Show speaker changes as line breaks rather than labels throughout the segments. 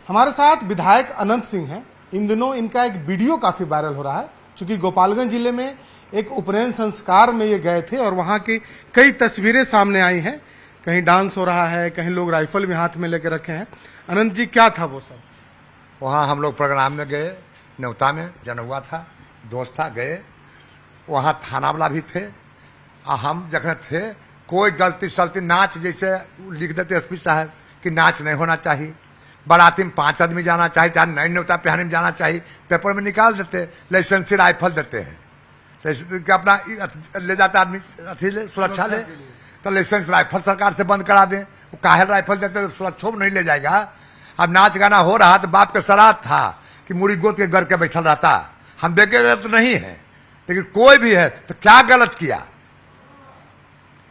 हमारे साथ विधायक अनंत सिंह हैं। इन दिनों इनका एक वीडियो काफी वायरल हो रहा है, क्योंकि गोपालगंज जिले में एक उपनयन संस्कार में ये गए थे और वहां की कई तस्वीरें सामने आई हैं। कहीं डांस हो रहा है, कहीं लोग राइफल भी हाथ में लेकर रखे हैं। अनंत जी, क्या था वो सब?
वहाँ हम लोग प्रोग्राम में गए, न्योता में जन हुआ था, दोस्त था, गए। वहाँ थाना वाला भी थे और हम जगह थे। कोई गलती सलती नाच जैसे लिख देते एसपी साहब कि नाच नहीं होना चाहिए, बाराती में 5 आदमी जाना चाहिए, चाहे नई न्योता पहने में जाना चाहिए, पेपर में निकाल देते। लाइसेंसी राइफल देते हैं, अपना ले जाता आदमी अथी ले, सुरक्षा ले, तो लाइसेंस राइफल सरकार से बंद करा दें। वो काहे राइफल देते, सुरक्षा नहीं ले जाएगा। अब नाच गाना हो रहा तो बाप के सराध था कि मुड़ी गोद के घर के बैठल रहता। हम बेके तो नहीं है, लेकिन कोई भी है तो क्या गलत किया,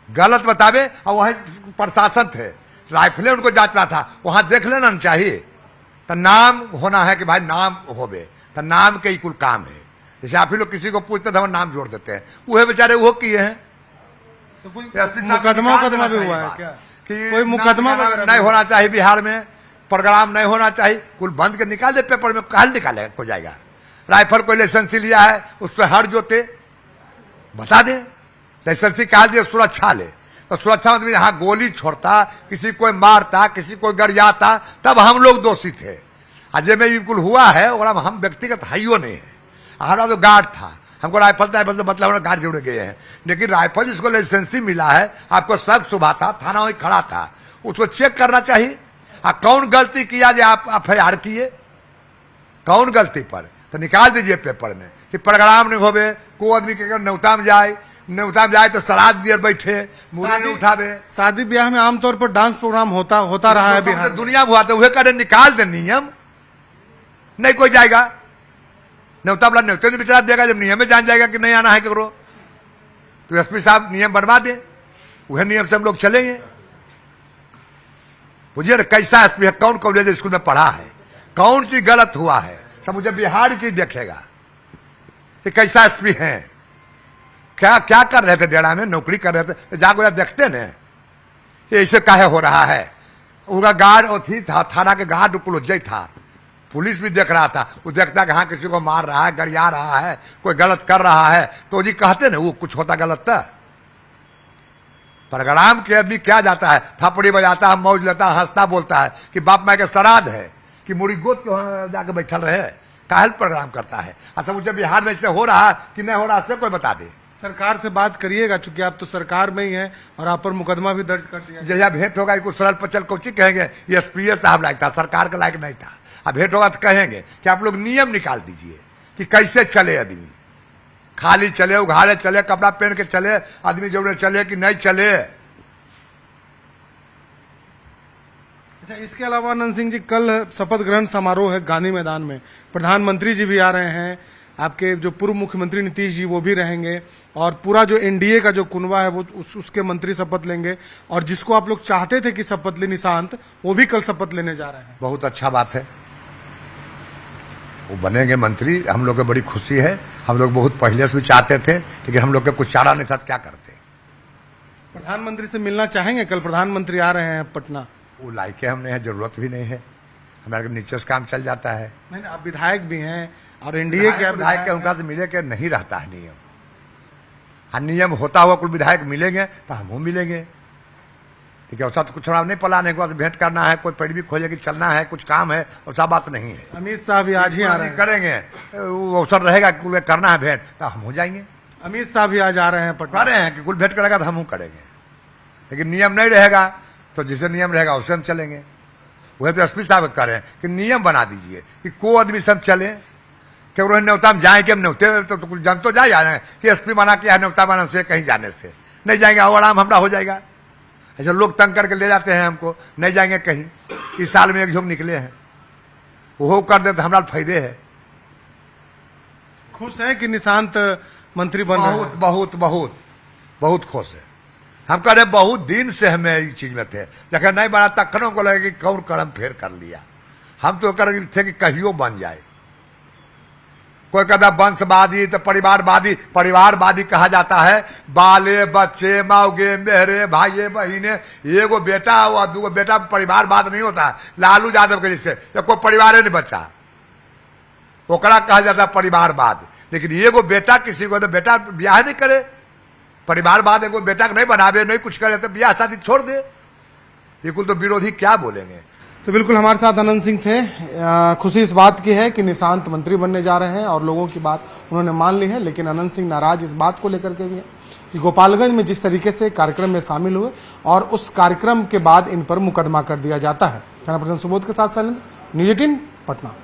गलत बतावे। और वही प्रशासन थे, राइफलें उनको जांचना था, वहां देख लेना चाहिए। तो नाम होना है कि भाई नाम होवे, तो नाम के ही कुल काम है। जैसे आप ही लोग किसी को पूछते थे हम नाम जोड़ देते हैं, वह बेचारे वो किए हैं।
तो कोई मुकदमा भी हुआ है क्या?
कि
कोई मुकदमा
नहीं होना चाहिए बिहार में, प्रोग्राम नहीं होना चाहिए, कुल बंद के निकाल दे पेपर में, कल निकाले हो जाएगा। राइफल कोई लाइसेंसी लिया है उससे हर जोते बता दे, लाइसेंसी कहा दिए सुरक्षा ले, तो सुरक्षा मतलब यहाँ गोली छोड़ता, किसी कोई मारता, किसी कोई गरियाता, तब हम लोग दोषी थे। अजय में बिल्कुल हुआ है और हम व्यक्तिगत हाइयो नहीं है। हमारा तो गार्ड था, हमको राइफल से मतलब गार्ड जुड़ गए हैं। लेकिन राइफल जिसको लाइसेंसी मिला है, आपको शक सुबह था, थाना वही खड़ा था, उसको चेक करना चाहिए। कौन गलती किया जो आप FIR किए, कौन गलती पर, तो निकाल दीजिए पेपर में कि प्रोग्राम नहीं होवे। कोई आदमी के न्योता में जाए तो श्राद्ध दिए बैठे, मुड़ी नहीं उठावे।
शादी ब्याह में आमतौर पर डांस प्रोग्राम होता रहा है बिहार में।
दुनिया में हुआ तो वह करे, निकाल दे नियम, नहीं कोई जाएगा। न्योता वाला न्योते में बेचारा देगा, जब नियम में जान जाएगा कि नहीं आना है करो, तो एसपी साहब नियम बनवा दे, वह नियम से हम लोग चलेंगे। बुझिए ना कैसा एसपी है, कौन कॉलेज स्कूल में पढ़ा है, कौन चीज गलत हुआ है, सब मुझे बिहार चीज देखेगा कि कैसा एसपी है। क्या क्या कर रहे थे, डेरा में नौकरी कर रहे थे, जाकर देखते न ऐसे काहे हो रहा है। उनका गार्ड और थी था, थाना के गार्ड क्लोज था, पुलिस भी देख रहा था। वो देखता कि हाँ किसी को मार रहा है, गरिया रहा है, कोई गलत कर रहा है, तो जी कहते ना वो कुछ होता गलत था। प्रोग्राम के आदमी क्या जाता है, थपड़ी बजाता है, मौज लेता है, हंसता बोलता है कि बाप माँ के श्राद्ध है, कि मुड़ी गोद के वहां जाके बैठल रहे, काहे प्रोग्राम करता है। अच्छा मुझे बिहार में इससे हो रहा है कि नहीं हो रहा, इससे कोई बता दे।
सरकार से बात करिएगा, चूंकि आप तो सरकार में ही हैं और आप पर मुकदमा भी दर्ज कर दिया।
जैसा भेंट होगा कुछ सरल पचल कोची कहेंगे ये एसपी साहब लायक था, सरकार के लायक नहीं था। अब भेंट होगा तो कहेंगे कि आप लोग नियम निकाल दीजिए कि कैसे चले आदमी, खाली चले, उघाड़े चले, कपड़ा पहन के चले आदमी, जरूर चले कि नहीं चले।
अच्छा, इसके अलावा अनंत सिंह जी, कल शपथ ग्रहण समारोह है गांधी मैदान में, प्रधानमंत्री जी भी आ रहे हैं, आपके जो पूर्व मुख्यमंत्री नीतीश जी वो भी रहेंगे, और पूरा जो एनडीए का जो कुनवा है वो उसके मंत्री शपथ लेंगे, और जिसको आप लोग चाहते थे कि शपथ ले निशांत, वो भी कल शपथ लेने जा रहे हैं।
बहुत अच्छा बात है, वो बनेंगे मंत्री, हम लोग को बड़ी खुशी है। हम लोग बहुत पहले से भी चाहते थे, लेकिन हम लोग का कुछ चारा नहीं था, क्या करते।
प्रधानमंत्री से मिलना चाहेंगे? कल प्रधानमंत्री आ रहे हैं पटना।
वो लायके हमने है, जरूरत भी नहीं है, हमारे नीचे से काम चल जाता है।
नहीं, आप विधायक भी हैं और एनडीए के
विधायक के उनका से मिले के नहीं रहता है नियम। हाँ, नियम होता हुआ कुछ विधायक मिलेंगे तो हम मिलेंगे, ठीक है। वैसा तो कुछ नहीं पलाने के भेंट करना है, कोई पेड़ भी खोजे कि चलना है, कुछ काम है, वैसा बात नहीं है।
अमित शाह भी आज ही आ रहे हैं,
करेंगे, वो अवसर रहेगा कि करना है भेंट तो हम हो जाएंगे।
अमित शाह भी आज आ रहे हैं पटना,
कर रहे हैं कि कुल भेंट करेगा तो हम करेंगे, लेकिन नियम नहीं रहेगा तो जिसे नियम रहेगा उससे हम चलेंगे। वह तो एसपी साहब कह रहे हैं कि नियम बना दीजिए कि को आदमी सब चले, क्यों न्योता में जाए कि हम न्योते तो कुछ जन तो जा रहे हैं कि एसपी मना किया न्योता बना से कहीं जाने से नहीं जाएंगे, और आराम हमारा हो जाएगा। ऐसे लोग तंग करके ले जाते हैं हमको, नहीं जाएंगे कहीं, इस साल में एक झोंक निकले हैं, वो कर दे तो हमारा फायदे है।
खुश है कि निशांत मंत्री बन रहे हैं?
बहुत बहुत बहुत खुश है। हम कह रहे बहुत दिन से हमें इस चीज में थे, जब नहीं बना तखनों को लगे कि कौन कर्म फेर कर लिया। हम तो कर थे कि कहियो बन जाए, कोई कहता वंशवादी तो परिवारवादी। परिवारवादी कहा जाता है बाले बच्चे मौगे मेहरे भाई बहिने एगो बेटा और दूगो बेटा। परिवारवाद नहीं होता। लालू यादव के जैसे कोई परिवार नहीं बच्चा, ओकरा कहा जाता परिवारवाद। लेकिन एगो बेटा किसी को तो बेटा ब्याह नहीं करे। परिवारवाद एगो बेटा को नहीं बनावे, नहीं कुछ करे तो ब्याह शादी छोड़ दे। ये कुल तो विरोधी क्या बोलेंगे।
तो बिल्कुल हमारे साथ अनंत सिंह थे। खुशी इस बात की है कि निशांत मंत्री बनने जा रहे हैं और लोगों की बात उन्होंने मान ली है। लेकिन अनंत सिंह नाराज इस बात को लेकर के भी है कि गोपालगंज में जिस तरीके से कार्यक्रम में शामिल हुए और उस कार्यक्रम के बाद इन पर मुकदमा कर दिया जाता है। कैमरा पर्सन सुबोध के साथ शैलेंद्र, न्यूज 18 पटना।